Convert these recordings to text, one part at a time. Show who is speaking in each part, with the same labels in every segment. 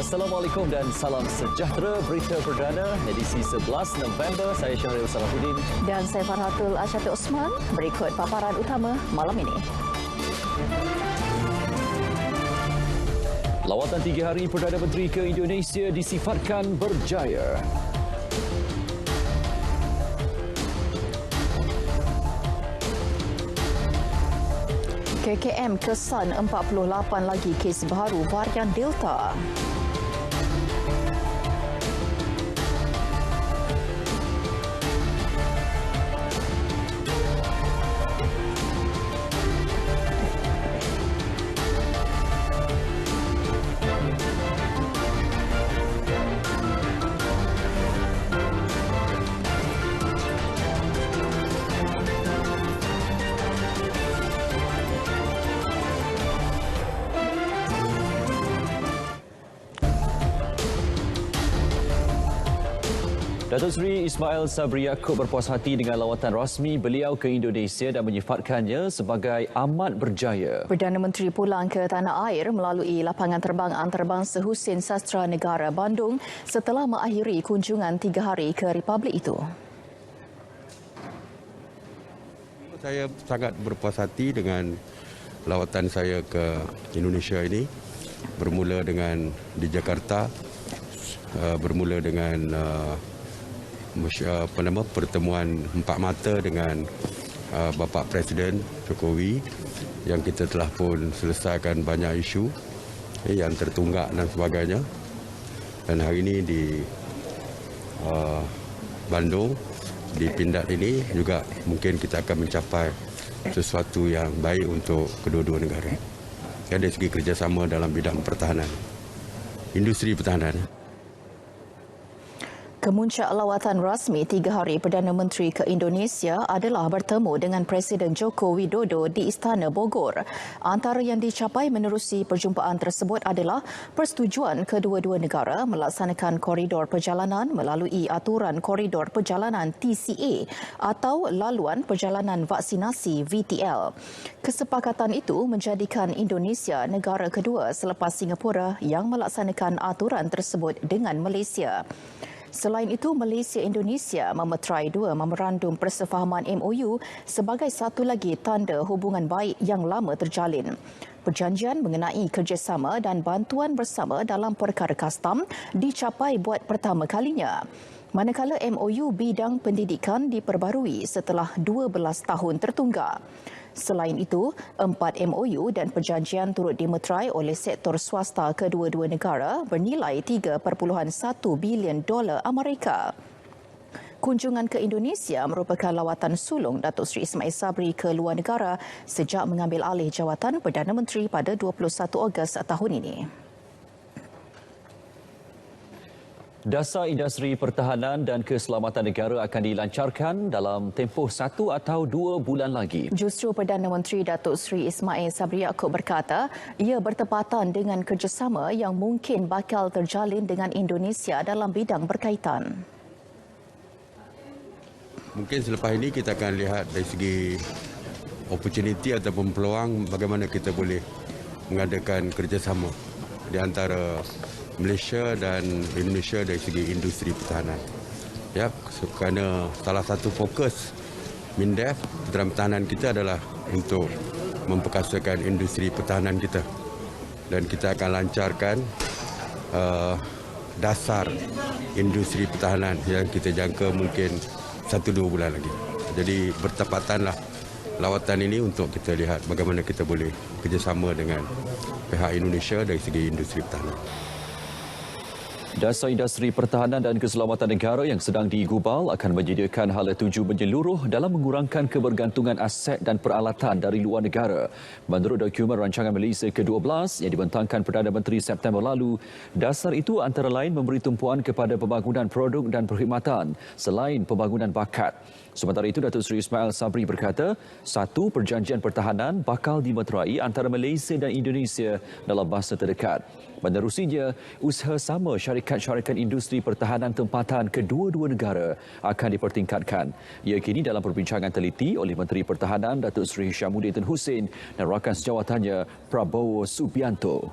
Speaker 1: Assalamualaikum dan salam sejahtera. Berita perdana edisi 11 November. Saya Syahril Salahuddin.
Speaker 2: Dan saya Farhatul Asyati Osman. Berikut paparan utama malam ini.
Speaker 1: Lawatan 3 hari Perdana Menteri ke Indonesia disifatkan berjaya.
Speaker 2: KKM kesan 48 lagi kes baru varian Delta.
Speaker 1: Datuk Seri Ismail Sabri Yaakob berpuas hati dengan lawatan rasmi beliau ke Indonesia dan menyifatkannya sebagai amat berjaya.
Speaker 2: Perdana Menteri pulang ke tanah air melalui lapangan terbang antarabangsa Hussein Sastra Negara Bandung setelah mengakhiri kunjungan 3 hari ke Republik itu.
Speaker 3: Saya sangat berpuas hati dengan lawatan saya ke Indonesia ini. Bermula dengan di Jakarta, bermula dengan pertemuan empat mata dengan Bapa Presiden Jokowi yang kita telah pun selesaikan banyak isu yang tertunggak dan sebagainya. Dan hari ini di Bandung, di Pindad ini juga mungkin kita akan mencapai sesuatu yang baik untuk kedua-dua negara. Dari segi kerjasama dalam bidang pertahanan, industri pertahanan.
Speaker 2: Kemuncak lawatan rasmi 3 hari Perdana Menteri ke Indonesia adalah bertemu dengan Presiden Joko Widodo di Istana Bogor. Antara yang dicapai menerusi perjumpaan tersebut adalah persetujuan kedua-dua negara melaksanakan koridor perjalanan melalui aturan koridor perjalanan TCA atau laluan perjalanan vaksinasi VTL. Kesepakatan itu menjadikan Indonesia negara kedua selepas Singapura yang melaksanakan aturan tersebut dengan Malaysia. Selain itu, Malaysia-Indonesia memeterai 2 memorandum persefahaman MOU sebagai satu lagi tanda hubungan baik yang lama terjalin. Perjanjian mengenai kerjasama dan bantuan bersama dalam perkara kastam dicapai buat pertama kalinya. Manakala MOU bidang pendidikan diperbarui setelah 12 tahun tertunggak. Selain itu, 4 MOU dan perjanjian turut dimeterai oleh sektor swasta kedua-dua negara bernilai $3.1 bilion Amerika. Kunjungan ke Indonesia merupakan lawatan sulung Datuk Seri Ismail Sabri ke luar negara sejak mengambil alih jawatan Perdana Menteri pada 21 Ogos tahun ini.
Speaker 1: Dasar industri pertahanan dan keselamatan negara akan dilancarkan dalam tempoh 1 atau 2 bulan lagi.
Speaker 2: Justru Perdana Menteri Datuk Seri Ismail Sabri Yaakob berkata ia bertepatan dengan kerjasama yang mungkin bakal terjalin dengan Indonesia dalam bidang berkaitan.
Speaker 3: Mungkin selepas ini kita akan lihat dari segi opportunity ataupun peluang bagaimana kita boleh mengadakan kerjasama di antara Malaysia dan Indonesia dari segi industri pertahanan. Ya, kerana salah satu fokus MINDEF dalam pertahanan kita adalah untuk memperkasakan industri pertahanan kita. Dan kita akan lancarkan dasar industri pertahanan yang kita jangka mungkin 1-2 bulan lagi. Jadi bertepatanlah lawatan ini untuk kita lihat bagaimana kita boleh kerjasama dengan pihak Indonesia dari segi industri pertahanan.
Speaker 1: Dasar industri pertahanan dan keselamatan negara yang sedang digubal akan menyediakan hala tuju menyeluruh dalam mengurangkan kebergantungan aset dan peralatan dari luar negara. Menurut dokumen rancangan Malaysia ke-12 yang dibentangkan Perdana Menteri September lalu, dasar itu antara lain memberi tumpuan kepada pembangunan produk dan perkhidmatan selain pembangunan bakat. Sementara itu, Datuk Seri Ismail Sabri berkata, satu perjanjian pertahanan bakal dimeterai antara Malaysia dan Indonesia dalam masa terdekat. Menerusinya, usaha sama syarikat-syarikat industri pertahanan tempatan kedua-dua negara akan dipertingkatkan. Ia kini dalam perbincangan teliti oleh Menteri Pertahanan Datuk Seri Hishamuddin Hussein dan rakan sejawatannya Prabowo Subianto.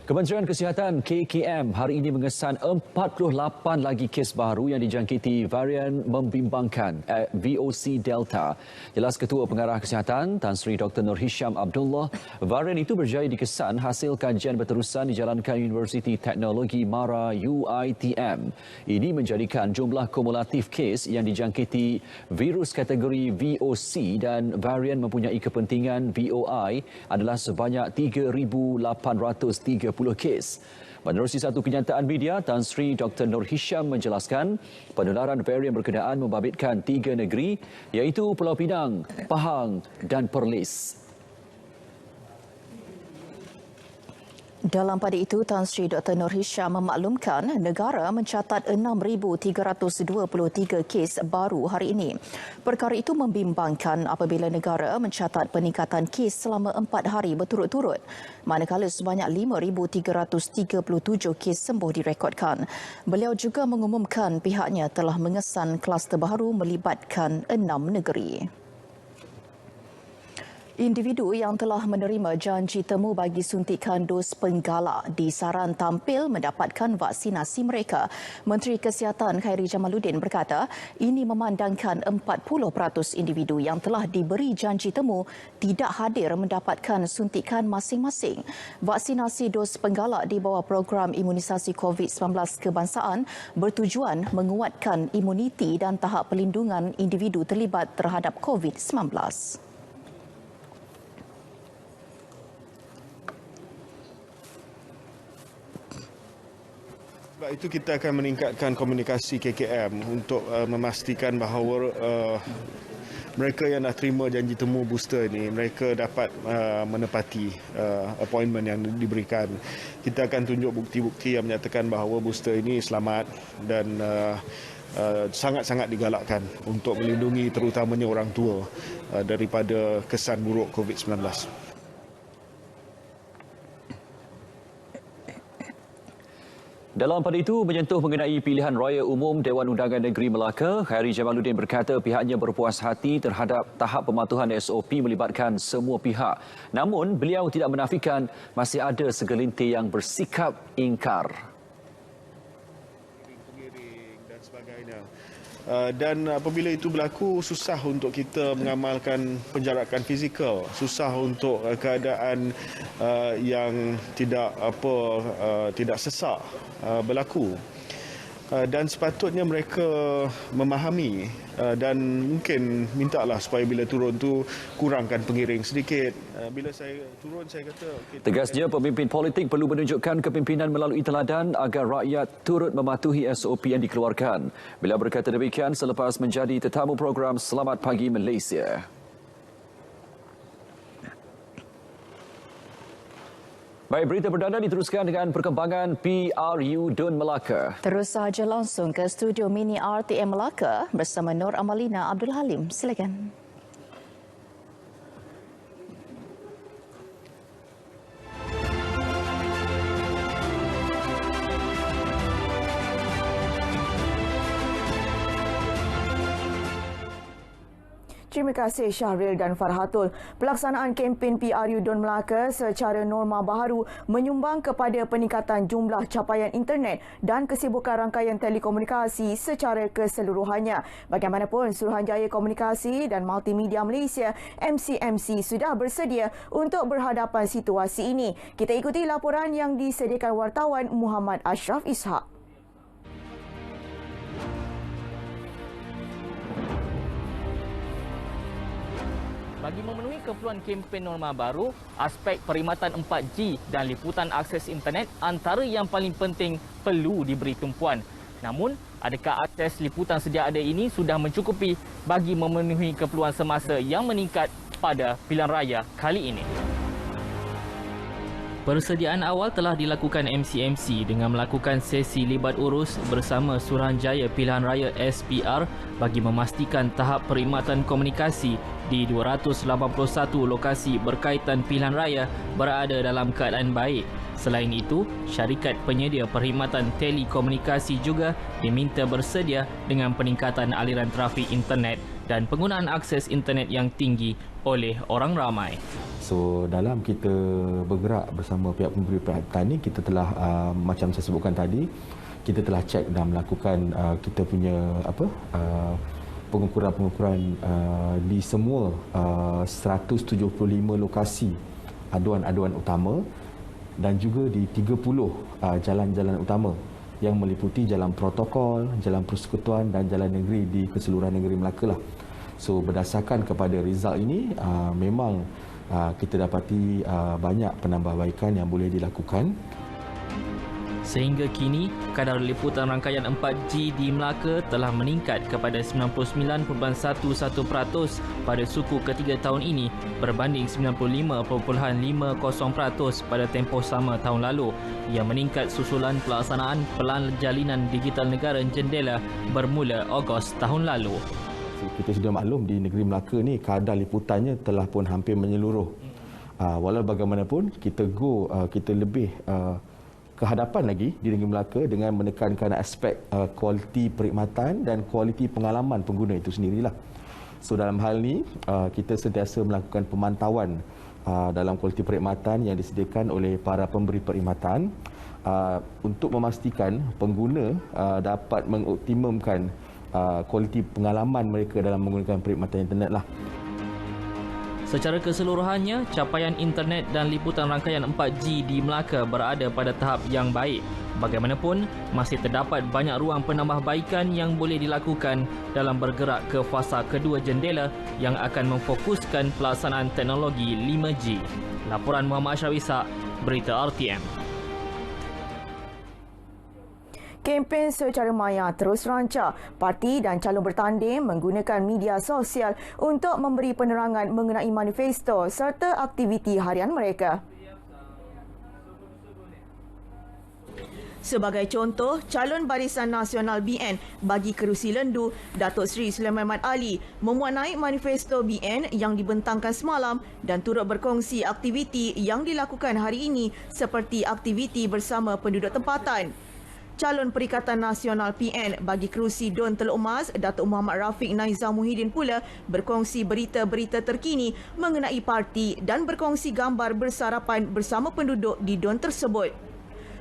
Speaker 1: Kementerian Kesihatan KKM hari ini mengesan 48 lagi kes baru yang dijangkiti varian membimbangkan VOC Delta. Jelas Ketua Pengarah Kesihatan Tan Sri Dr. Nur Hisham Abdullah, varian itu berjaya dikesan hasil kajian berterusan dijalankan Universiti Teknologi MARA UiTM. Ini menjadikan jumlah kumulatif kes yang dijangkiti virus kategori VOC dan varian mempunyai kepentingan VOI adalah sebanyak 3,830 kes. Menerusi satu kenyataan media, Tan Sri Dr. Nur Hisham menjelaskan penularan varian berkenaan membabitkan 3 negeri iaitu Pulau Pinang, Pahang dan Perlis.
Speaker 2: Dalam pada itu, Tan Sri Dr. Nur Hisham memaklumkan negara mencatat 6,323 kes baru hari ini. Perkara itu membimbangkan apabila negara mencatat peningkatan kes selama 4 hari berturut-turut, manakala sebanyak 5,337 kes sembuh direkodkan. Beliau juga mengumumkan pihaknya telah mengesan kluster baru melibatkan 6 negeri. Individu yang telah menerima janji temu bagi suntikan dos penggalak disaran tampil mendapatkan vaksinasi mereka. Menteri Kesihatan Khairi Jamaluddin berkata, ini memandangkan 40% individu yang telah diberi janji temu tidak hadir mendapatkan suntikan masing-masing. Vaksinasi dos penggalak di bawah program imunisasi COVID-19 kebangsaan bertujuan menguatkan imuniti dan tahap pelindungan individu terlibat terhadap COVID-19.
Speaker 4: Sebab itu kita akan meningkatkan komunikasi KKM untuk memastikan bahawa mereka yang dah terima janji temu booster ini, mereka dapat menepati appointment yang diberikan. Kita akan tunjuk bukti-bukti yang menyatakan bahawa booster ini selamat dan sangat-sangat digalakkan untuk melindungi terutamanya orang tua daripada kesan buruk COVID-19.
Speaker 1: Dalam pada itu, menyentuh mengenai pilihan raya umum Dewan Undangan Negeri Melaka, Khairi Jamaluddin berkata pihaknya berpuas hati terhadap tahap pematuhan SOP melibatkan semua pihak. Namun, beliau tidak menafikan masih ada segelintir yang bersikap ingkar.
Speaker 4: Dan sebagainya. Dan apabila itu berlaku, susah untuk kita mengamalkan penjarakan fizikal, susah untuk keadaan yang tidak sesak berlaku. Dan sepatutnya mereka memahami dan mungkin mintalah supaya bila turun tu kurangkan pengiring sedikit. Bila saya turun saya kata
Speaker 1: tegasnya pemimpin politik perlu menunjukkan kepimpinan melalui teladan agar rakyat turut mematuhi SOP yang dikeluarkan. Beliau berkata demikian selepas menjadi tetamu program Selamat Pagi Malaysia. Baik, berita perdana diteruskan dengan perkembangan PRU Dun Melaka.
Speaker 2: Terus sahaja langsung ke studio mini RTM Melaka bersama Nur Amalina Abdul Halim. Silakan.
Speaker 5: Terima kasih Syahril dan Farhatul. Pelaksanaan kempen PRU Dun Melaka secara norma baharu menyumbang kepada peningkatan jumlah capaian internet dan kesibukan rangkaian telekomunikasi secara keseluruhannya. Bagaimanapun, Suruhanjaya Komunikasi dan Multimedia Malaysia MCMC sudah bersedia untuk berhadapan situasi ini. Kita ikuti laporan yang disediakan wartawan Muhammad Ashraf Ishak.
Speaker 6: Bagi memenuhi keperluan kempen norma baru, aspek perkhidmatan 4G dan liputan akses internet antara yang paling penting perlu diberi tumpuan. Namun, adakah akses liputan sedia ada ini sudah mencukupi bagi memenuhi keperluan semasa yang meningkat pada pilihan raya kali ini? Persediaan awal telah dilakukan MCMC dengan melakukan sesi libat urus bersama Suruhanjaya Pilihan Raya SPR bagi memastikan tahap perkhidmatan komunikasi di 281 lokasi berkaitan pilihan raya berada dalam keadaan baik. Selain itu, syarikat penyedia perkhidmatan telekomunikasi juga diminta bersedia dengan peningkatan aliran trafik internet dan penggunaan akses internet yang tinggi oleh orang ramai.
Speaker 7: So dalam kita bergerak bersama pihak pemberi perkhidmatan ni, kita telah macam saya sebutkan tadi, kita telah cek dan melakukan kita punya pengukuran-pengukuran di semua 175 lokasi aduan-aduan utama dan juga di 30 jalan-jalan utama yang meliputi jalan protokol, jalan persekutuan dan jalan negeri di keseluruhan negeri Melaka lah. So berdasarkan kepada result ini, memang kita dapati banyak penambahbaikan yang boleh dilakukan.
Speaker 6: Sehingga kini, kadar liputan rangkaian 4G di Melaka telah meningkat kepada 99.11% pada suku ketiga tahun ini berbanding 95.50% pada tempoh sama tahun lalu, yang meningkat susulan pelaksanaan Pelan Jalinan Digital Negara Jendela bermula Ogos tahun lalu.
Speaker 7: Kita sudah maklum di negeri Melaka ni kadar liputannya telah pun hampir menyeluruh. Walau bagaimanapun kita lebih ke hadapan lagi di negeri Melaka dengan menekankan aspek kualiti perkhidmatan dan kualiti pengalaman pengguna itu sendirilah. So dalam hal ni kita sentiasa melakukan pemantauan dalam kualiti perkhidmatan yang disediakan oleh para pemberi perkhidmatan untuk memastikan pengguna dapat mengoptimumkan kualiti pengalaman mereka dalam menggunakan perkhidmatan internet lah.
Speaker 6: Secara keseluruhannya, capaian internet dan liputan rangkaian 4G di Melaka berada pada tahap yang baik. Bagaimanapun, masih terdapat banyak ruang penambahbaikan yang boleh dilakukan dalam bergerak ke fasa kedua jendela yang akan memfokuskan pelaksanaan teknologi 5G. Laporan Muhammad Ashraf Ishak, Berita RTM.
Speaker 5: Kempen secara maya terus rancak. Parti dan calon bertanding menggunakan media sosial untuk memberi penerangan mengenai manifesto serta aktiviti harian mereka. Sebagai contoh, calon Barisan Nasional BN bagi kerusi Lendu, Datuk Seri Sulaiman Mat Ali, memuat naik manifesto BN yang dibentangkan semalam dan turut berkongsi aktiviti yang dilakukan hari ini seperti aktiviti bersama penduduk tempatan. Calon Perikatan Nasional PN bagi kerusi Don Teluk Mas, Datuk Muhammad Rafiq Naizam Muhyiddin pula berkongsi berita-berita terkini mengenai parti dan berkongsi gambar bersarapan bersama penduduk di Don tersebut.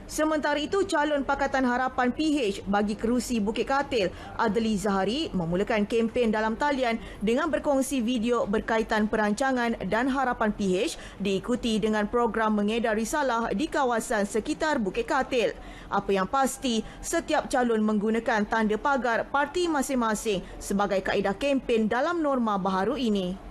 Speaker 5: Sementara itu, calon Pakatan Harapan PH bagi kerusi Bukit Katil, Adli Zahari, memulakan kempen dalam talian dengan berkongsi video berkaitan perancangan dan harapan PH diikuti dengan program mengedar risalah di kawasan sekitar Bukit Katil. Apa yang pasti, setiap calon menggunakan tanda pagar parti masing-masing sebagai kaedah kempen dalam norma baharu ini.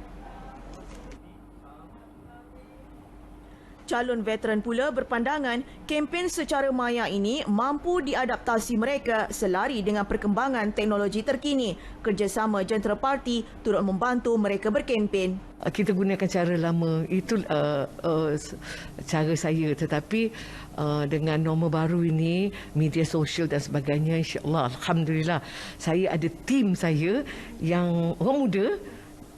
Speaker 5: Calon veteran pula berpandangan kempen secara maya ini mampu diadaptasi mereka selari dengan perkembangan teknologi terkini. Kerjasama jentera parti turut membantu mereka berkempen.
Speaker 8: Kita gunakan cara lama, itu cara saya, tetapi dengan norma baru ini, media sosial dan sebagainya, insya-Allah, alhamdulillah, saya ada tim saya yang orang muda,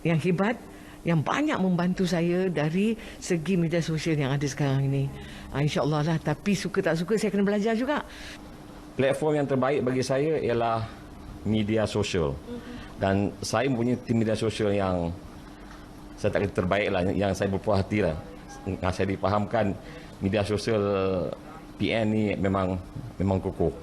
Speaker 8: yang hebat, yang banyak membantu saya dari segi media sosial yang ada sekarang ini. InsyaAllah lah, tapi suka tak suka saya kena belajar juga.
Speaker 9: Platform yang terbaik bagi saya ialah media sosial. Dan saya mempunyai tim media sosial yang saya tak kata terbaik lah, yang saya berpuas hati lah. Saya dipahamkan media sosial PN ni memang kokoh.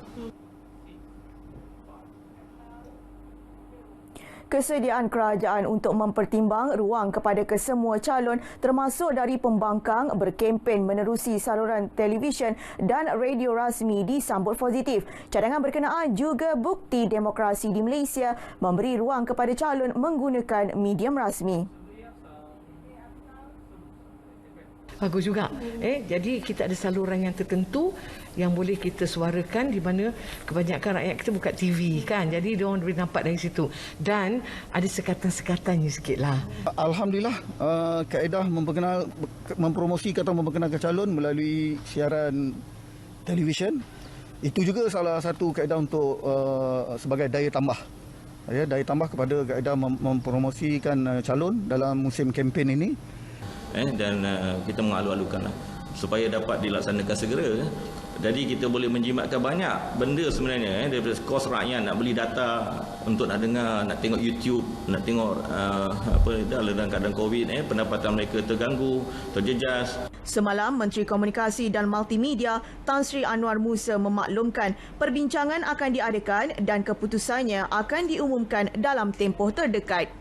Speaker 5: Kesediaan kerajaan untuk mempertimbang ruang kepada kesemua calon termasuk dari pembangkang berkempen menerusi saluran televisyen dan radio rasmi disambut positif. Cadangan berkenaan juga bukti demokrasi di Malaysia memberi ruang kepada calon menggunakan medium rasmi.
Speaker 8: Bagus juga. Jadi kita ada saluran yang tertentu yang boleh kita suarakan, di mana kebanyakan rakyat kita buka TV kan. Jadi dia orang boleh nampak dari situ. Dan ada sekatan-sekatannya sikitlah.
Speaker 10: Alhamdulillah, kaedah mempromosikan atau memperkenalkan calon melalui siaran televisyen itu juga salah satu kaedah untuk sebagai daya tambah. Daya tambah kepada kaedah mempromosikan calon dalam musim kempen ini.
Speaker 11: Dan kita mengalu-alukan supaya dapat dilaksanakan segera Jadi kita boleh menjimatkan banyak benda sebenarnya daripada kos rakyat nak beli data untuk nak dengar, nak tengok YouTube, nak tengok dalam keadaan COVID, pendapatan mereka terganggu, terjejas.
Speaker 5: Semalam, Menteri Komunikasi dan Multimedia Tan Sri Anwar Musa memaklumkan perbincangan akan diadakan dan keputusannya akan diumumkan dalam tempoh terdekat.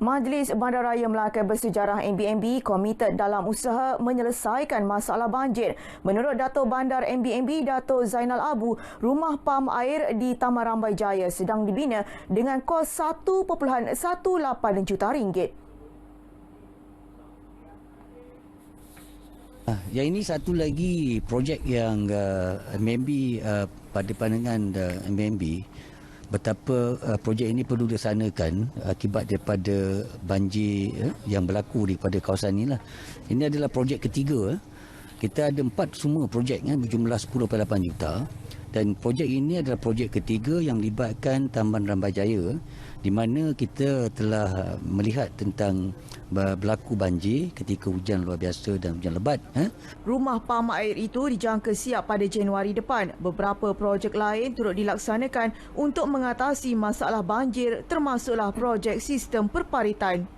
Speaker 5: Majlis Bandaraya Melaka Bersejarah MBMB komited dalam usaha menyelesaikan masalah banjir. Menurut Dato' Bandar MBMB, Dato' Zainal Abu, rumah pam air di Taman Rambai Jaya sedang dibina dengan kos RM1.18 juta.
Speaker 12: Yang ini satu lagi projek yang MBMB pada pandangan MBMB betapa projek ini perlu dilaksanakan akibat daripada banjir yang berlaku di pada kawasan ini lah. Ini adalah projek ketiga. Kita ada 4 semua projek berjumlah 10.8 juta dan projek ini adalah projek ketiga yang libatkan Taman Rambai Jaya di mana kita telah melihat tentang berlaku banjir ketika hujan luar biasa dan hujan lebat.
Speaker 5: Rumah pam air itu dijangka siap pada Januari depan. Beberapa projek lain turut dilaksanakan untuk mengatasi masalah banjir termasuklah projek sistem perparitan.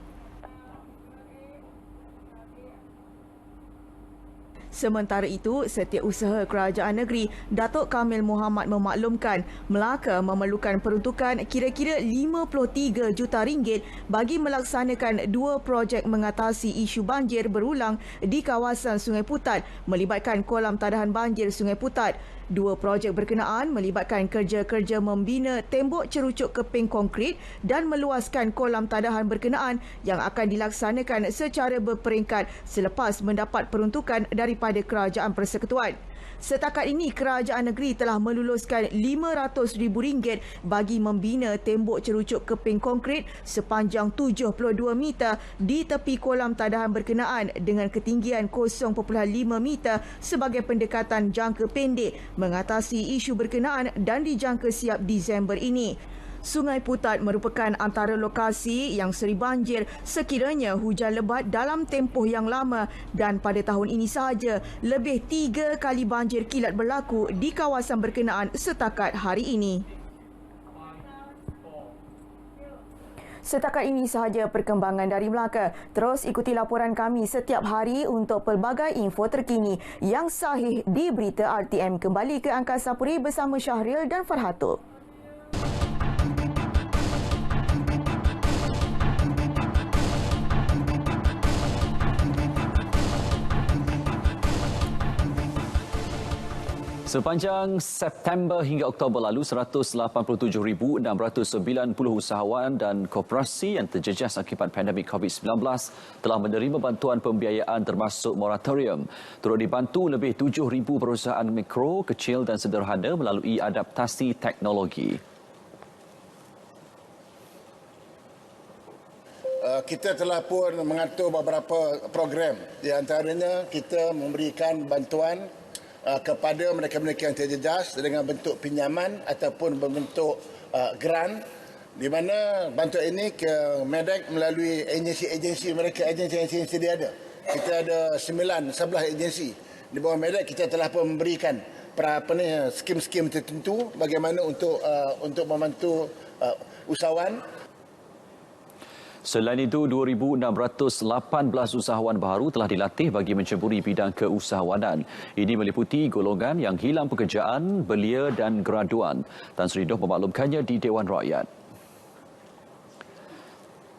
Speaker 5: Sementara itu, Setiausaha Kerajaan Negeri Datuk Kamil Muhammad memaklumkan Melaka memerlukan peruntukan kira-kira RM53 juta bagi melaksanakan 2 projek mengatasi isu banjir berulang di kawasan Sungai Putat melibatkan kolam tadahan banjir Sungai Putat. 2 projek berkenaan melibatkan kerja-kerja membina tembok cerucuk keping konkrit dan meluaskan kolam tadahan berkenaan yang akan dilaksanakan secara berperingkat selepas mendapat peruntukan daripada Kerajaan Persekutuan. Setakat ini, kerajaan negeri telah meluluskan RM500,000 bagi membina tembok cerucuk keping konkrit sepanjang 72 meter di tepi kolam tadahan berkenaan dengan ketinggian 0.5 meter sebagai pendekatan jangka pendek mengatasi isu berkenaan dan dijangka siap Disember ini. Sungai Putat merupakan antara lokasi yang seri banjir sekiranya hujan lebat dalam tempoh yang lama dan pada tahun ini sahaja lebih 3 kali banjir kilat berlaku di kawasan berkenaan setakat hari ini. Setakat ini sahaja perkembangan dari Melaka. Terus ikuti laporan kami setiap hari untuk pelbagai info terkini yang sahih di Berita RTM. Kembali ke Angkasa Puri bersama Syahril dan Farhatul.
Speaker 1: Sepanjang September hingga Oktober lalu, 187,690 usahawan dan koperasi yang terjejas akibat pandemik COVID-19 telah menerima bantuan pembiayaan termasuk moratorium. Turut dibantu lebih 7,000 perusahaan mikro, kecil dan sederhana melalui adaptasi teknologi.
Speaker 13: Kita telah pun mengatur beberapa program. Di antaranya kita memberikan bantuan kepada mereka-mereka yang terjejas dengan bentuk pinjaman ataupun berbentuk grant, di mana bantuan ini ke Medac melalui agensi-agensi mereka, agensi-agensi yang sedia ada. Kita ada 11 agensi. Di bawah Medac kita telah pun memberikan skim-skim tertentu bagaimana untuk membantu usahawan.
Speaker 1: Selain itu, 2,618 usahawan baru telah dilatih bagi menceburi bidang keusahawanan. Ini meliputi golongan yang hilang pekerjaan, belia dan graduan. Tan Sri Doh memaklumkannya di Dewan Rakyat.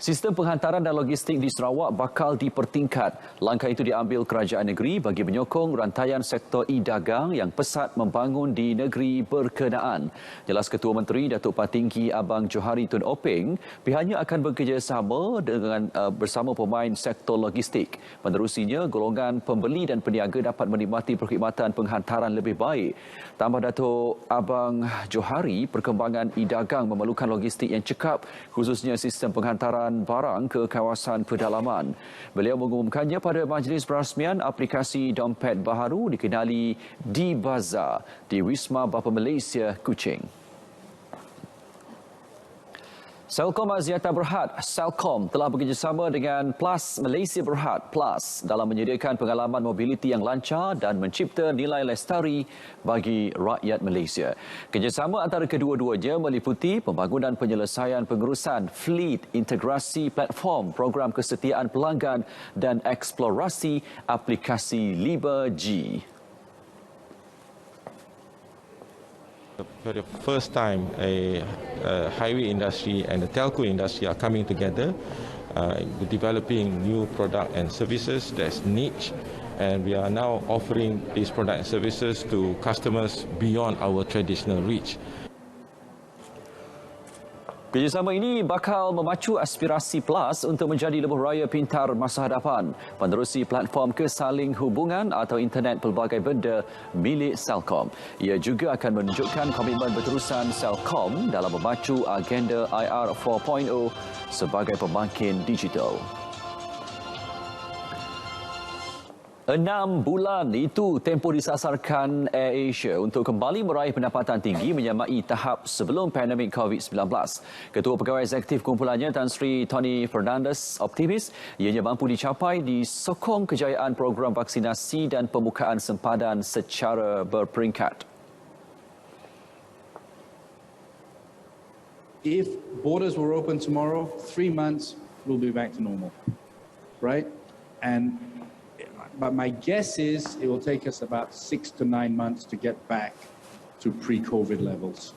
Speaker 1: Sistem penghantaran dan logistik di Sarawak bakal dipertingkat. Langkah itu diambil kerajaan negeri bagi menyokong rantaian sektor e-dagang yang pesat membangun di negeri berkenaan. Jelas Ketua Menteri Datuk Patinggi Abang Johari Tun Openg, pihaknya akan bekerjasama bersama pemain sektor logistik. Menerusinya, golongan pembeli dan peniaga dapat menikmati perkhidmatan penghantaran lebih baik. Tambah Datuk Abang Johari, perkembangan e-dagang memerlukan logistik yang cekap, khususnya sistem penghantaran barang ke kawasan pedalaman. Beliau mengumumkannya pada majlis perasmian aplikasi dompet baharu dikenali di Wisma Bapa Malaysia, Kuching. Celcom Axiata Berhad, Celcom telah bekerjasama dengan Plus Malaysia Berhad Plus dalam menyediakan pengalaman mobiliti yang lancar dan mencipta nilai lestari bagi rakyat Malaysia. Kerjasama antara kedua-duanya meliputi pembangunan penyelesaian pengurusan fleet, integrasi platform, program kesetiaan pelanggan dan eksplorasi aplikasi Liba-G.
Speaker 14: For the first time, a highway industry and the telco industry are coming together, developing new product and services that's niche, and we are now offering these product and services to customers beyond our traditional reach.
Speaker 1: Kerjasama ini bakal memacu aspirasi Plus untuk menjadi lebuh raya pintar masa hadapan, menerusi platform kesaling hubungan atau internet pelbagai benda milik Celcom. Ia juga akan menunjukkan komitmen berterusan Celcom dalam memacu agenda IR 4.0 sebagai pembangkit digital. 6 bulan itu tempoh disasarkan AirAsia untuk kembali meraih pendapatan tinggi menyamai tahap sebelum pandemik COVID-19. Ketua Pegawai Eksekutif kumpulannya Tan Sri Tony Fernandes optimis ianya mampu dicapai disokong kejayaan program vaksinasi dan pembukaan sempadan secara berperingkat.
Speaker 15: If borders were open tomorrow, 3 months we'll be back to normal, right? But my guess is it will take us about 6 to 9 months to get back to pre-COVID levels.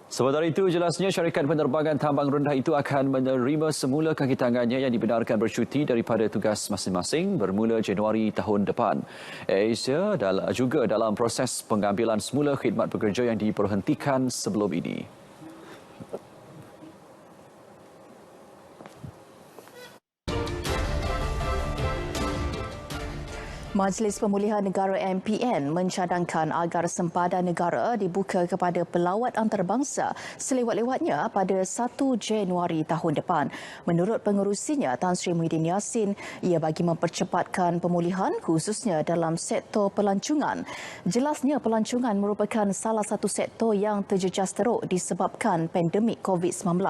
Speaker 1: Sementara itu, jelasnya syarikat penerbangan tambang rendah itu akan menerima semula kaki tangannya yang dibenarkan bercuti daripada tugas masing-masing bermula Januari tahun depan. AirAsia juga dalam proses pengambilan semula khidmat pekerja yang diperhentikan sebelum ini.
Speaker 2: Majlis Pemulihan Negara MPN mencadangkan agar sempadan negara dibuka kepada pelawat antarabangsa selewat-lewatnya pada 1 Januari tahun depan. Menurut pengerusinya Tan Sri Muhyiddin Yassin, ia bagi mempercepatkan pemulihan khususnya dalam sektor pelancongan. Jelasnya pelancongan merupakan salah satu sektor yang terjejas teruk disebabkan pandemik COVID-19.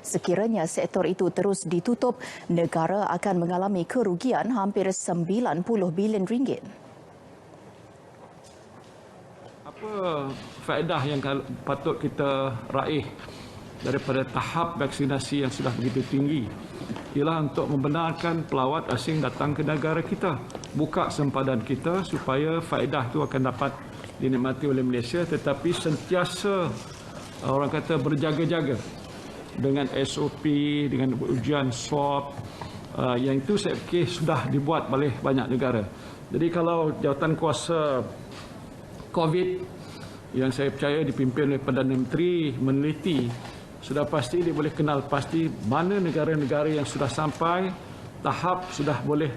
Speaker 2: Sekiranya sektor itu terus ditutup, negara akan mengalami kerugian hampir 90 bilion ringgit.
Speaker 16: Apa faedah yang patut kita raih daripada tahap vaksinasi yang sudah begitu tinggi? Ialah untuk membenarkan pelawat asing datang ke negara kita, buka sempadan kita supaya faedah itu akan dapat dinikmati oleh Malaysia, tetapi sentiasa orang kata berjaga-jaga dengan SOP, dengan ujian swab. Yang itu saya fikir sudah dibuat oleh banyak negara. Jadi kalau jawatan kuasa COVID yang saya percaya dipimpin oleh Perdana Menteri meneliti, sudah pasti dia boleh kenal pasti mana negara-negara yang sudah sampai tahap sudah boleh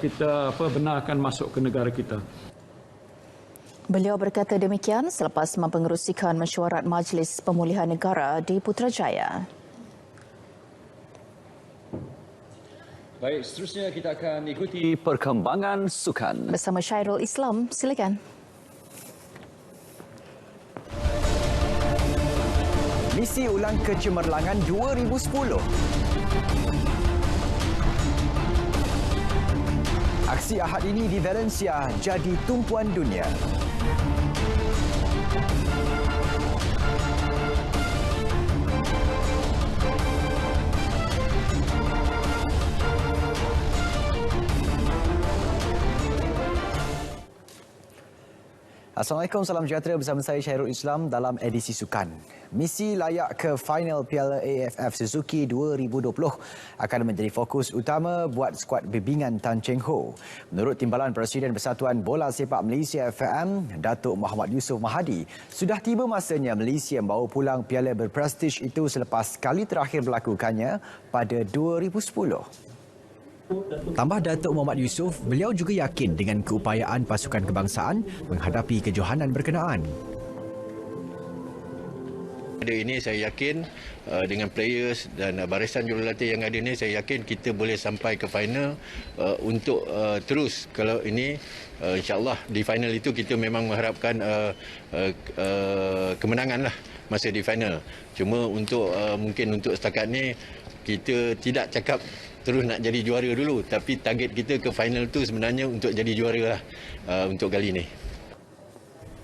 Speaker 16: kita benarkan masuk ke negara kita.
Speaker 2: Beliau berkata demikian selepas mempengerusikan mesyuarat Majlis Pemulihan Negara di Putrajaya.
Speaker 1: Baik, seterusnya kita akan ikuti perkembangan sukan.
Speaker 2: Bersama Syairul Islam, silakan.
Speaker 17: Misi ulang kecemerlangan 2010. Aksi Ahad ini di Valencia jadi tumpuan dunia. Assalamualaikum, salam sejahtera bersama saya Syairul Islam dalam edisi Sukan. Misi layak ke final Piala AFF Suzuki 2020 akan menjadi fokus utama buat skuad bimbingan Tan Cheng Ho. Menurut Timbalan Presiden Persatuan Bola Sepak Malaysia FM, Datuk Muhammad Yusof Mahadi, sudah tiba masanya Malaysia membawa pulang piala berprestij itu selepas kali terakhir melakukannya pada 2010. Tambah Datuk Muhammad Yusof, beliau juga yakin dengan keupayaan pasukan kebangsaan menghadapi kejohanan berkenaan.
Speaker 18: Pada ini saya yakin dengan players dan barisan jurulatih yang ada ini, saya yakin kita boleh sampai ke final untuk terus. Kalau ini insya-Allah di final itu kita memang mengharapkan kemenangan lah. masa di final. Cuma untuk mungkin untuk setakat ni kita tidak cakap terus nak jadi juara dulu, tapi target kita ke final tu sebenarnya untuk jadi juara lah untuk kali ni.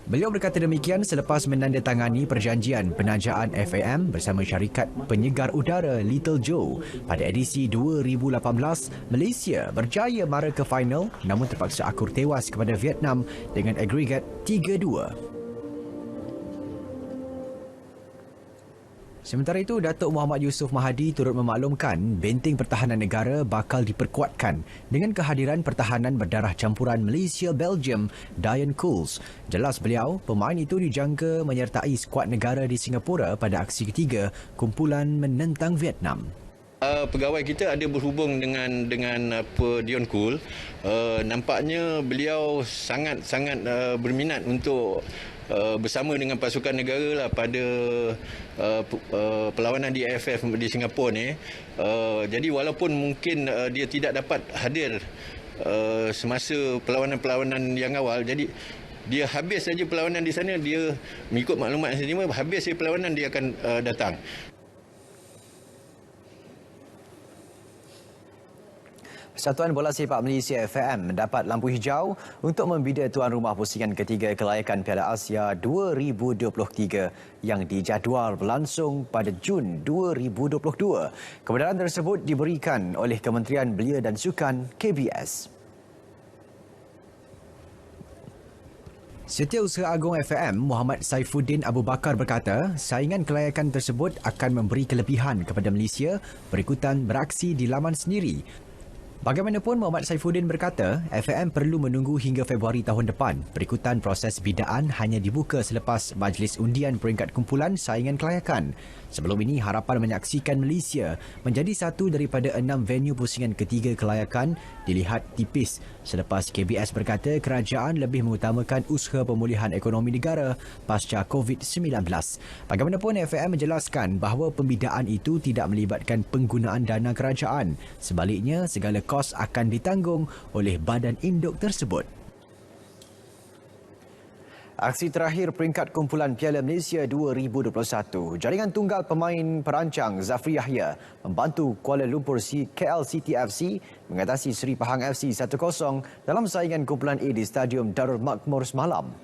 Speaker 17: Beliau berkata demikian selepas menandatangani perjanjian penajaan FAM bersama syarikat penyegar udara Little Joe pada edisi 2018. Malaysia berjaya mara ke final namun terpaksa akur tewas kepada Vietnam dengan agregat 3-2. Sementara itu, Datuk Muhammad Yusof Mahathir turut memaklumkan benteng pertahanan negara bakal diperkuatkan dengan kehadiran pertahanan berdarah campuran Malaysia-Belgium, Dian Cools. Jelas beliau, pemain itu dijangka menyertai skuad negara di Singapura pada aksi ketiga kumpulan menentang Vietnam.
Speaker 18: Pegawai kita ada berhubung dengan Dion Cool. Nampaknya beliau sangat berminat untuk bersama dengan pasukan negara lah pada perlawanan di AFF di Singapura ni. Jadi walaupun mungkin dia tidak dapat hadir semasa perlawanan-perlawanan yang awal, jadi dia habis saja perlawanan di sana, dia mengikut maklumat yang saya terima, habis saja perlawanan dia akan datang.
Speaker 17: Persatuan Bola Sepak Malaysia FAM mendapat lampu hijau untuk membida tuan rumah pusingan ketiga kelayakan Piala Asia 2023 yang dijadual berlangsung pada Jun 2022. Kebenaran tersebut diberikan oleh Kementerian Belia dan Sukan KBS. Setiausaha Agung FAM Muhammad Saifuddin Abu Bakar berkata, saingan kelayakan tersebut akan memberi kelebihan kepada Malaysia berikutan beraksi di laman sendiri. Bagaimanapun, Muhammad Saifuddin berkata, FAM perlu menunggu hingga Februari tahun depan berikutan proses bidaan hanya dibuka selepas majlis undian peringkat kumpulan saingan kelayakan. Sebelum ini, harapan menyaksikan Malaysia menjadi satu daripada 6 venue pusingan ketiga kelayakan dilihat tipis selepas KBS berkata kerajaan lebih mengutamakan usaha pemulihan ekonomi negara pasca COVID-19. Bagaimanapun, FAM menjelaskan bahawa pembidaan itu tidak melibatkan penggunaan dana kerajaan. Sebaliknya, segala kos akan ditanggung oleh badan induk tersebut. Aksi terakhir peringkat kumpulan Piala Malaysia 2021. Jaringan tunggal pemain perancang Zafri Yahya membantu Kuala Lumpur KL City FC mengatasi Seri Pahang FC 1-0 dalam saingan kumpulan A di Stadium Darul Makmur semalam.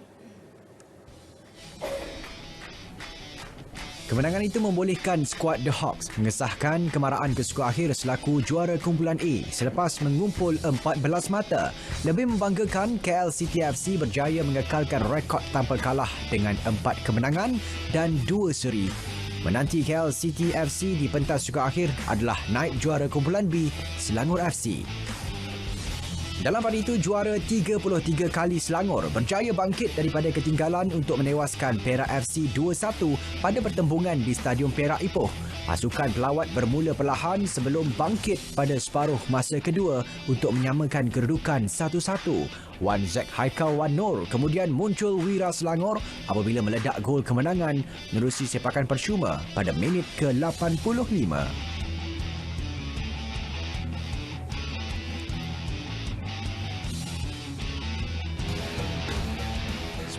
Speaker 17: Kemenangan itu membolehkan skuad The Hawks mengesahkan kemaraan ke skor akhir selaku juara kumpulan A selepas mengumpul 14 mata. Lebih membanggakan, KL City FC berjaya mengekalkan rekod tanpa kalah dengan 4 kemenangan dan 2 seri. Menanti KL City FC di pentas skor akhir adalah naib juara kumpulan B, Selangor FC. Dalam pada itu, juara 33 kali Selangor berjaya bangkit daripada ketinggalan untuk menewaskan Perak FC 2-1 pada pertembungan di Stadium Perak Ipoh. Pasukan pelawat bermula perlahan sebelum bangkit pada separuh masa kedua untuk menyamakan kedudukan 1-1. Wan Zek Haikal Wan Nur kemudian muncul wira Selangor apabila meledak gol kemenangan menerusi sepakan percuma pada minit ke-85.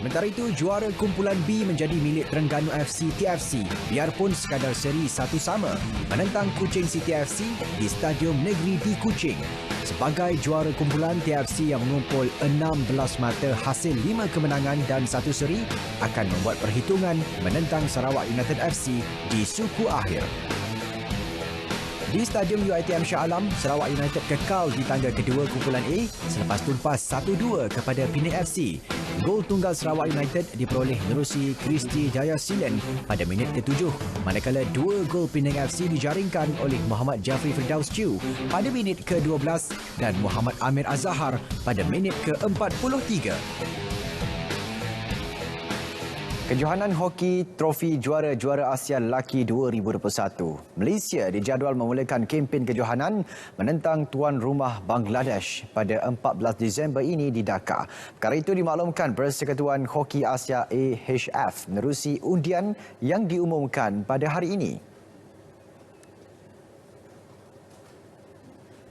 Speaker 17: Sementara itu, juara kumpulan B menjadi milik Terengganu FC TFC biarpun sekadar seri 1-1 menentang Kuching City FC di Stadium Negeri di Kuching. Sebagai juara kumpulan, TFC yang mengumpul 16 mata hasil 5 kemenangan dan 1 seri akan membuat perhitungan menentang Sarawak United FC di suku akhir. Di Stadium UiTM Shah Alam, Sarawak United kekal di tangga kedua kumpulan A selepas tumpas 1-2 kepada Penang FC. Gol tunggal Sarawak United diperoleh menerusi Kristi Jaya Silen pada minit ke-7, manakala 2 gol Penang FC dijaringkan oleh Muhammad Jafri Firdaus Chiu pada minit ke-12 dan Muhammad Amir Azhar pada minit ke-43. Kejohanan Hoki Trofi Juara-Juara Asia Lelaki 2021. Malaysia dijadual memulakan kempen kejohanan menentang tuan rumah Bangladesh pada 14 Disember ini di Dhaka. Perkara itu dimaklumkan Persekutuan Hoki Asia AHF menerusi undian yang diumumkan pada hari ini.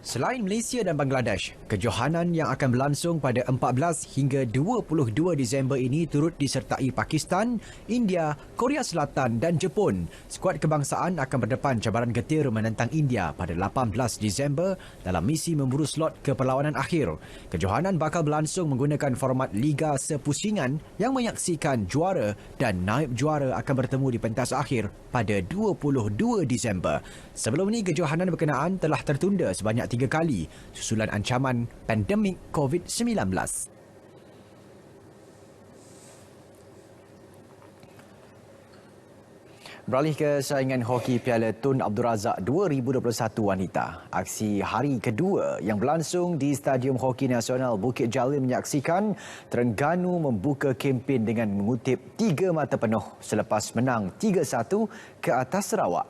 Speaker 17: Selain Malaysia dan Bangladesh, kejohanan yang akan berlangsung pada 14 hingga 22 Disember ini turut disertai Pakistan, India, Korea Selatan dan Jepun. Skuad kebangsaan akan berdepan cabaran getir menentang India pada 18 Disember dalam misi memburu slot ke perlawanan akhir. Kejohanan bakal berlangsung menggunakan format Liga Sepusingan yang menyaksikan juara dan naib juara akan bertemu di pentas akhir pada 22 Disember. Sebelum ini, kejohanan berkenaan telah tertunda sebanyak 3 kali susulan ancaman pandemik COVID-19. Beralih ke saingan hoki Piala Tun Abdul Razak 2021 wanita. Aksi hari kedua yang berlangsung di Stadium Hoki Nasional Bukit Jalil menyaksikan Terengganu membuka kempen dengan mengutip 3 mata penuh selepas menang 3-1 ke atas Sarawak.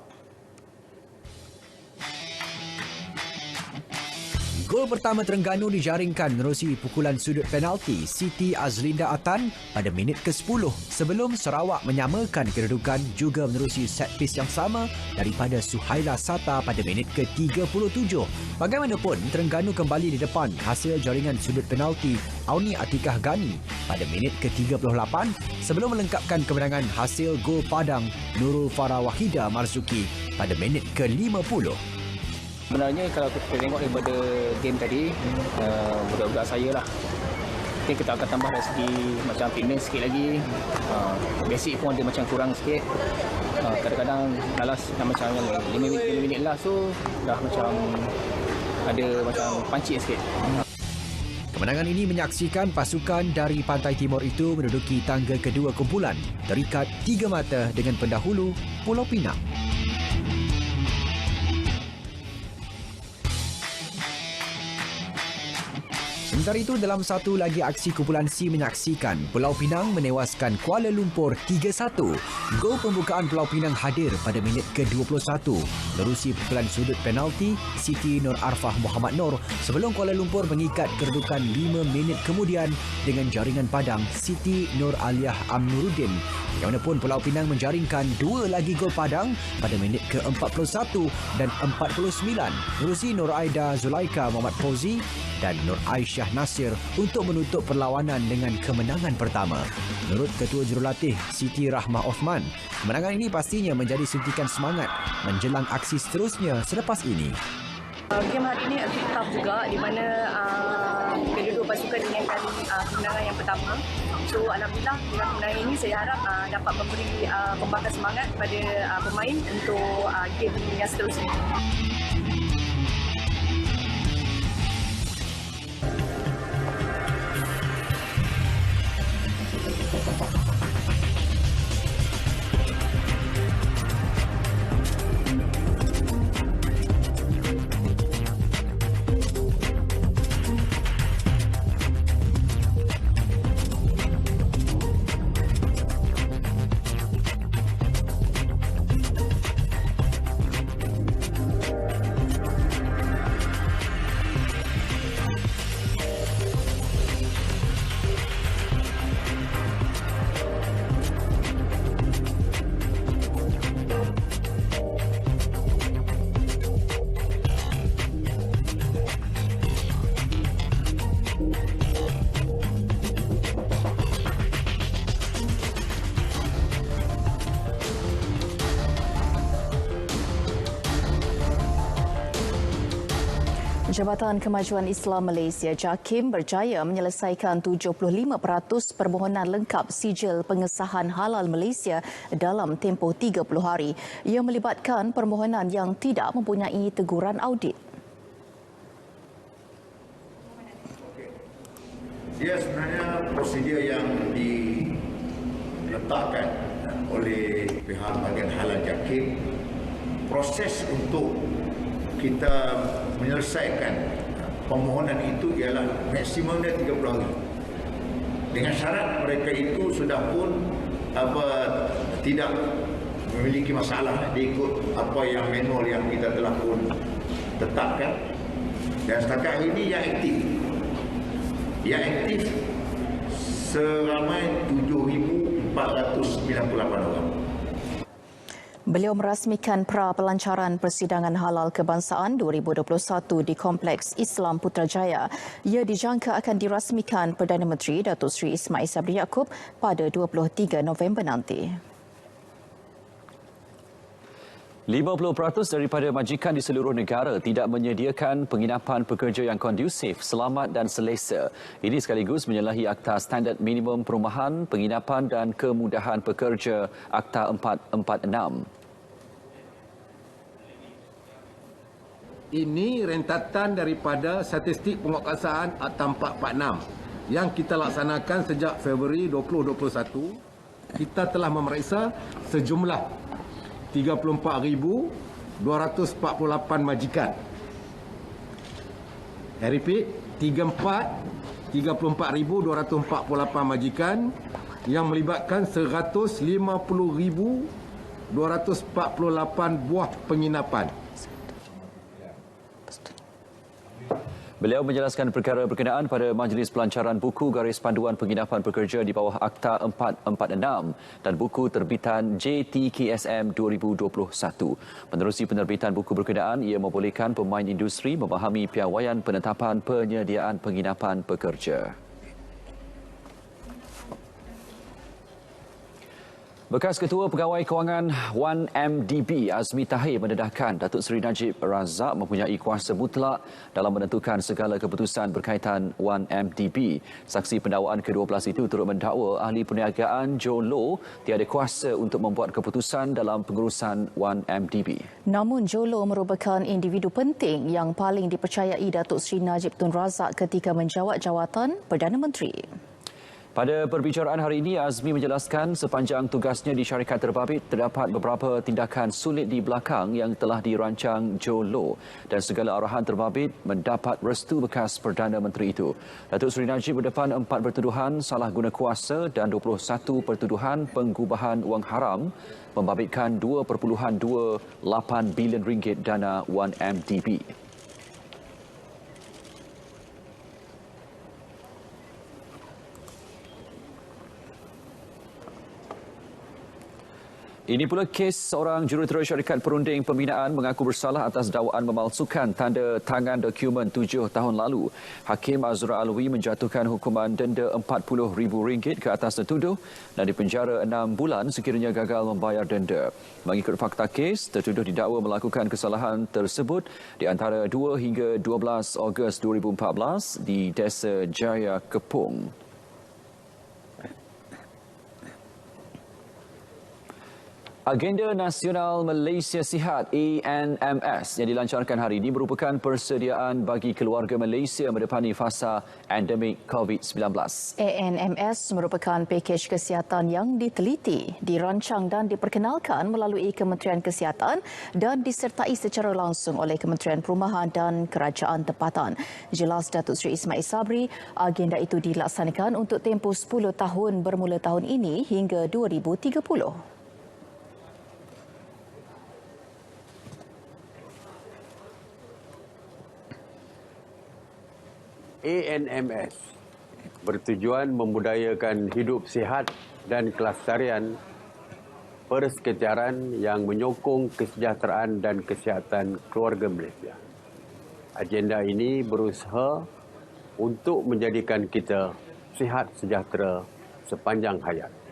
Speaker 17: Gol pertama Terengganu dijaringkan menerusi pukulan sudut penalti Siti Azlinda Atan pada minit ke-10 sebelum Sarawak menyamakan kedudukan juga menerusi set piece yang sama daripada Suhaila Sata pada minit ke-37. Bagaimanapun, Terengganu kembali di depan hasil jaringan sudut penalti Auni Atikah Gani pada minit ke-38 sebelum melengkapkan kemenangan hasil gol padang Nurul Farah Wahida Marzuki pada minit ke-50.
Speaker 19: Sebenarnya kalau kita tengok daripada game tadi, budak-budak saya lah, mungkin kita akan tambah dari segi macam fitness sikit lagi. Basic pun ada macam kurang sikit. Kadang-kadang lalas macam yang 5 minit lah, so dah macam ada macam pancit sikit.
Speaker 17: Kemenangan ini menyaksikan pasukan dari Pantai Timur itu menduduki tangga kedua kumpulan, terikat 3 mata dengan pendahulu Pulau Pinang. Sementara itu, dalam satu lagi aksi kumpulan C menyaksikan Pulau Pinang menewaskan Kuala Lumpur 3-1. Gol pembukaan Pulau Pinang hadir pada minit ke-21 menerusi pukulan sudut penalti Siti Nur Arfah Muhammad Nur sebelum Kuala Lumpur mengikat kedudukan 5 minit kemudian dengan jaringan padang Siti Nur Aliyah Amnuruddin. Bagaimanapun, Pulau Pinang menjaringkan 2 lagi gol padang pada minit ke-41 dan 49 menerusi Nur Aida Zulaika Muhammad Fauzi dan Nur Aisyah Nasir untuk menutup perlawanan dengan kemenangan pertama. Menurut Ketua Jurulatih Siti Rahmah Osman, kemenangan ini pastinya menjadi suntikan semangat menjelang aksi seterusnya selepas ini.
Speaker 20: Game hari ini agak tough juga di mana kedua-dua pasukan inginkan kemenangan yang pertama. So alhamdulillah dengan kemenangan ini saya harap dapat memberi pembakar semangat kepada pemain untuk game yang seterusnya. Jabatan Kemajuan Islam Malaysia JAKIM berjaya menyelesaikan 75% permohonan lengkap sijil pengesahan halal Malaysia dalam tempoh 30 hari. Ia melibatkan permohonan yang tidak mempunyai teguran audit.
Speaker 21: Dia sebenarnya prosedur yang diletakkan oleh pihak bahagian halal JAKIM, proses untuk kita menyelesaikan permohonan itu ialah maksimumnya 30 hari. Dengan syarat mereka itu sudah pun tidak memiliki masalah, diikut apa yang manual yang kita telah pun tetapkan. Dan setakat ini yang aktif seramai 7,498 orang.
Speaker 2: Beliau merasmikan pra-pelancaran Persidangan Halal Kebangsaan 2021 di Kompleks Islam Putrajaya. Ia dijangka akan dirasmikan Perdana Menteri Datuk Seri Ismail Sabri Yaakob pada 23 November nanti.
Speaker 1: 50% daripada majikan di seluruh negara tidak menyediakan penginapan pekerja yang kondusif, selamat dan selesa. Ini sekaligus menyalahi Akta Standard Minimum Perumahan, Penginapan dan Kemudahan Pekerja Akta 446.
Speaker 3: Ini rentatan daripada statistik penguatkuasaan Akta 446 yang kita laksanakan sejak Februari 2021. Kita telah memeriksa sejumlah 34,248 majikan. I repeat, 34,248 majikan yang melibatkan 150,248 buah penginapan.
Speaker 1: Beliau menjelaskan perkara berkenaan pada Majlis Pelancaran Buku Garis Panduan Penginapan Pekerja di bawah Akta 446 dan buku terbitan JTKSM 2021. Menerusi penerbitan buku berkenaan, ia membolehkan pemain industri memahami piawaian penetapan penyediaan penginapan pekerja. Bekas Ketua Pegawai Kewangan 1MDB Azmi Tahir mendedahkan Datuk Seri Najib Razak mempunyai kuasa mutlak dalam menentukan segala keputusan berkaitan 1MDB. Saksi pendakwaan ke-12 itu turut mendakwa ahli perniagaan Joe Low tiada kuasa untuk membuat keputusan dalam pengurusan 1MDB.
Speaker 2: Namun Joe Low merupakan individu penting yang paling dipercayai Datuk Seri Najib Tun Razak ketika menjawat jawatan Perdana Menteri.
Speaker 1: Pada perbicaraan hari ini, Azmi menjelaskan sepanjang tugasnya di syarikat terbabit terdapat beberapa tindakan sulit di belakang yang telah dirancang Joe Low dan segala arahan terbabit mendapat restu bekas Perdana Menteri itu. Datuk Seri Najib berdepan 4 pertuduhan salah guna kuasa dan 21 pertuduhan penggubahan wang haram membabitkan RM2.28 bilion dana 1MDB. Ini pula kes seorang jurutera syarikat perunding pembinaan mengaku bersalah atas dakwaan memalsukan tanda tangan dokumen 7 tahun lalu. Hakim Azra Alwi menjatuhkan hukuman denda RM40,000 ke atas tertuduh dan dipenjara 6 bulan sekiranya gagal membayar denda. Mengikut fakta kes, tertuduh didakwa melakukan kesalahan tersebut di antara 2 hingga 12 Ogos 2014 di Desa Jaya Kepung. Agenda Nasional Malaysia Sihat ANMS yang dilancarkan hari ini merupakan persediaan bagi keluarga Malaysia mendepani fasa endemik COVID-19.
Speaker 2: ANMS merupakan pakej kesihatan yang diteliti, dirancang dan diperkenalkan melalui Kementerian Kesihatan dan disertai secara langsung oleh Kementerian Perumahan dan Kerajaan Tempatan. Jelas Datuk Seri Ismail Sabri, agenda itu dilaksanakan untuk tempoh 10 tahun bermula tahun ini hingga 2030.
Speaker 22: ANMS bertujuan membudayakan hidup sihat dan kelestarian persekitaran yang menyokong kesejahteraan dan kesihatan keluarga Malaysia. Agenda ini berusaha untuk menjadikan kita sihat sejahtera sepanjang hayat.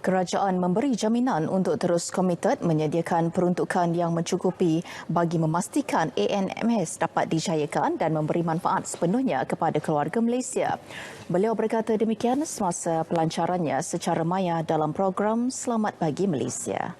Speaker 2: Kerajaan memberi jaminan untuk terus komited menyediakan peruntukan yang mencukupi bagi memastikan ANMS dapat dijayakan dan memberi manfaat sepenuhnya kepada keluarga Malaysia. Beliau berkata demikian semasa pelancarannya secara maya dalam program Selamat Pagi Malaysia.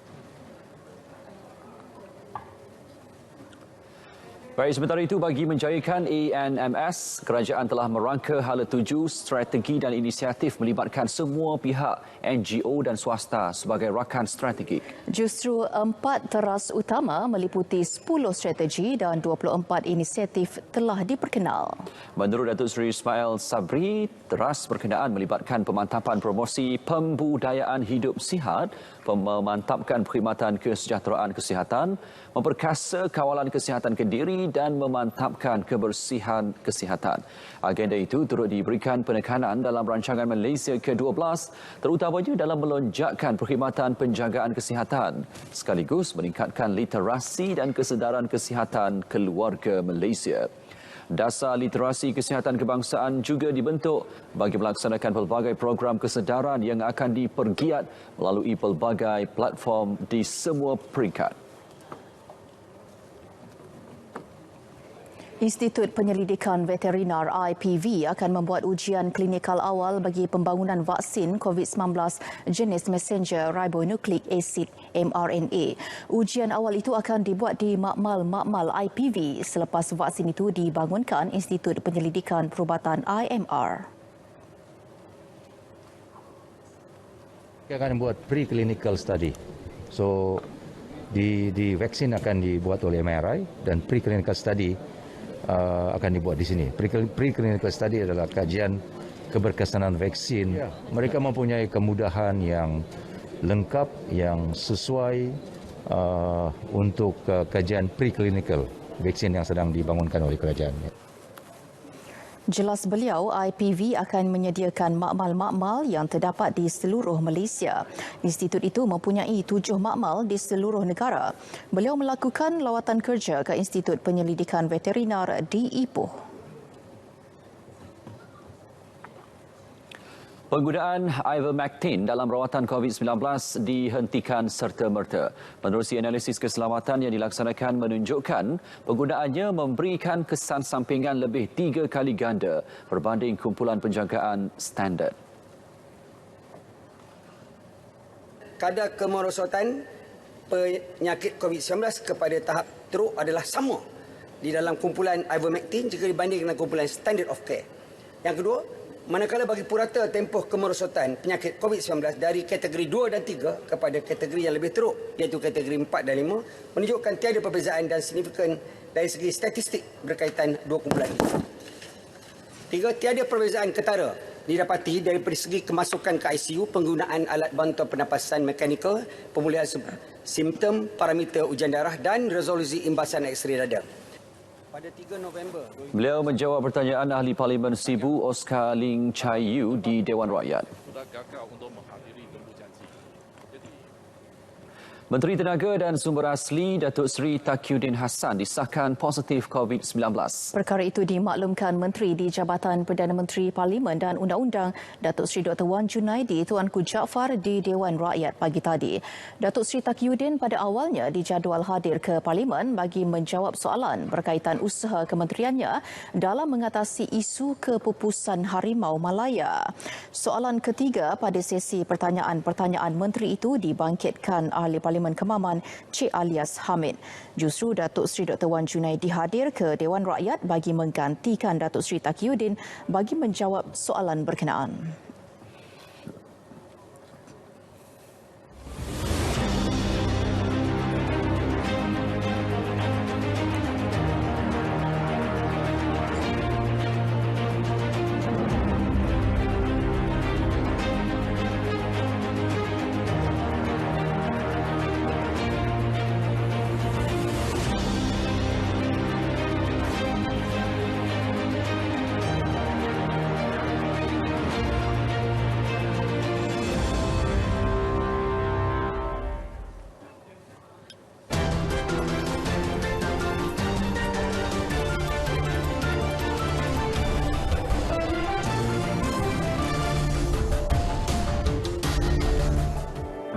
Speaker 1: Baik, sementara itu bagi menjayakan ANMS, kerajaan telah merangka hala tuju strategi dan inisiatif melibatkan semua pihak NGO dan swasta sebagai rakan strategik.
Speaker 2: Justru 4 teras utama meliputi 10 strategi dan 24 inisiatif telah diperkenal.
Speaker 1: Menurut Datuk Seri Ismail Sabri, teras berkenaan melibatkan pemantapan promosi pembudayaan hidup sihat, memantapkan perkhidmatan kesejahteraan kesihatan, memperkasa kawalan kesihatan Kediri dan memantapkan kebersihan kesihatan. Agenda itu turut diberikan penekanan dalam rancangan Malaysia ke-12 terutamanya dalam melonjakkan perkhidmatan penjagaan kesihatan sekaligus meningkatkan literasi dan kesedaran kesihatan keluarga Malaysia. Dasar literasi kesihatan kebangsaan juga dibentuk bagi melaksanakan pelbagai program kesedaran yang akan dipergiat melalui pelbagai platform di semua peringkat.
Speaker 2: Institut Penyelidikan Veterinar IPV akan membuat ujian klinikal awal bagi pembangunan vaksin COVID-19 jenis messenger ribonucleic acid mRNA. Ujian awal itu akan dibuat di makmal IPV selepas vaksin itu dibangunkan Institut Penyelidikan Perubatan IMR.
Speaker 4: Kita akan buat preclinical study. So di vaksin akan dibuat oleh MRI dan preclinical study akan dibuat di sini. Preclinical study adalah kajian keberkesanan vaksin. Mereka mempunyai kemudahan yang lengkap, yang sesuai untuk kajian preclinical vaksin yang sedang dibangunkan oleh kerajaan.
Speaker 2: Jelas beliau, IPV akan menyediakan makmal-makmal yang terdapat di seluruh Malaysia. Institut itu mempunyai 7 makmal di seluruh negara. Beliau melakukan lawatan kerja ke Institut Penyelidikan Veterinar di Ipoh.
Speaker 1: Penggunaan ivermectin dalam rawatan COVID-19 dihentikan serta-merta. Menerusi analisis keselamatan yang dilaksanakan menunjukkan penggunaannya memberikan kesan sampingan lebih 3 kali ganda berbanding kumpulan penjagaan standard.
Speaker 7: Kadar kemerosotan penyakit COVID-19 kepada tahap teruk adalah sama di dalam kumpulan ivermectin jika dibanding dengan kumpulan standard of care. Yang kedua, manakala bagi purata tempoh kemerosotan penyakit COVID-19 dari kategori 2 dan 3 kepada kategori yang lebih teruk iaitu kategori 4 dan 5 menunjukkan tiada perbezaan dan signifikan dari segi statistik berkaitan dua kumpulan ini. 3. Tiada perbezaan ketara didapati dari segi kemasukan ke ICU, penggunaan alat bantuan pernafasan mekanikal, pemulihan simptom, parameter ujian darah dan resolusi imbasan X-ray dada. Pada 3 November,
Speaker 1: beliau menjawab pertanyaan ahli Parlimen Sibu Oscar Ling Chai Yu di Dewan Rakyat. Menteri Tenaga dan Sumber Asli Datuk Seri Taqiyuddin Hassan disahkan positif COVID-19.
Speaker 2: Perkara itu dimaklumkan Menteri di Jabatan Perdana Menteri Parlimen dan Undang-Undang Datuk Seri Dr. Wan Junaidi Tuanku Jaafar di Dewan Rakyat pagi tadi. Datuk Seri Taqiyuddin pada awalnya dijadual hadir ke Parlimen bagi menjawab soalan berkaitan usaha kementeriannya dalam mengatasi isu kepupusan harimau Malaya. Soalan ketiga pada sesi pertanyaan-pertanyaan Menteri itu dibangkitkan ahli Parlimen Kemaman Cik Alias Hamid. Justru Datuk Seri Dr. Wan Junaidi hadir ke Dewan Rakyat bagi menggantikan Datuk Seri Taqiyuddin bagi menjawab soalan berkenaan.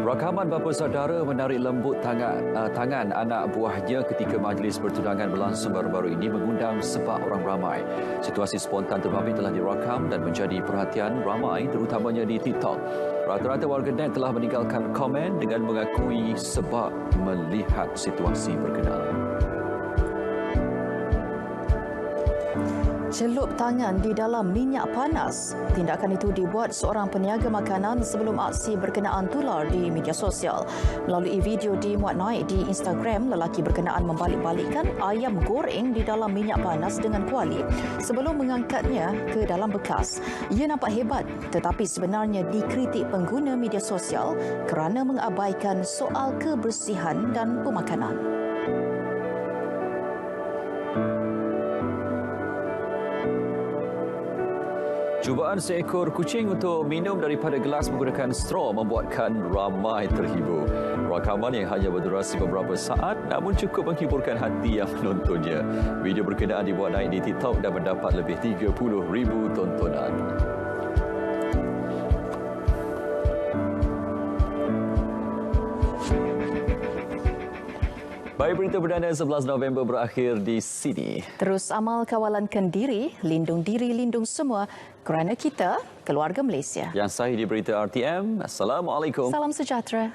Speaker 1: Rakaman bapa saudara menarik lembut tangan anak buahnya ketika majlis pertunangan berlangsung baru-baru ini mengundang sepak orang ramai. Situasi spontan terbabit telah dirakam dan menjadi perhatian ramai terutamanya di TikTok. Rata-rata warganet telah meninggalkan komen dengan mengakui sebab melihat situasi berkenaan.
Speaker 2: Celup tangan di dalam minyak panas. Tindakan itu dibuat seorang peniaga makanan sebelum aksi berkenaan tular di media sosial. Melalui video dimuat naik di Instagram, lelaki berkenaan membalik-balikkan ayam goreng di dalam minyak panas dengan kuali sebelum mengangkatnya ke dalam bekas. Ia nampak hebat, tetapi sebenarnya dikritik pengguna media sosial kerana mengabaikan soal kebersihan dan pemakanan.
Speaker 1: Cubaan seekor kucing untuk minum daripada gelas menggunakan straw membuatkan ramai terhibur. Rakaman yang hanya berdurasi beberapa saat namun cukup menghiburkan hati yang menontonnya. Video berkenaan dibuat naik di TikTok dan mendapat lebih 30,000 tontonan. Baik, berita perdana 11 November berakhir di sini.
Speaker 2: Terus amal kawalankan diri, lindung semua kerana kita, keluarga Malaysia.
Speaker 1: Yang sahih di berita RTM. Assalamualaikum.
Speaker 2: Salam sejahtera.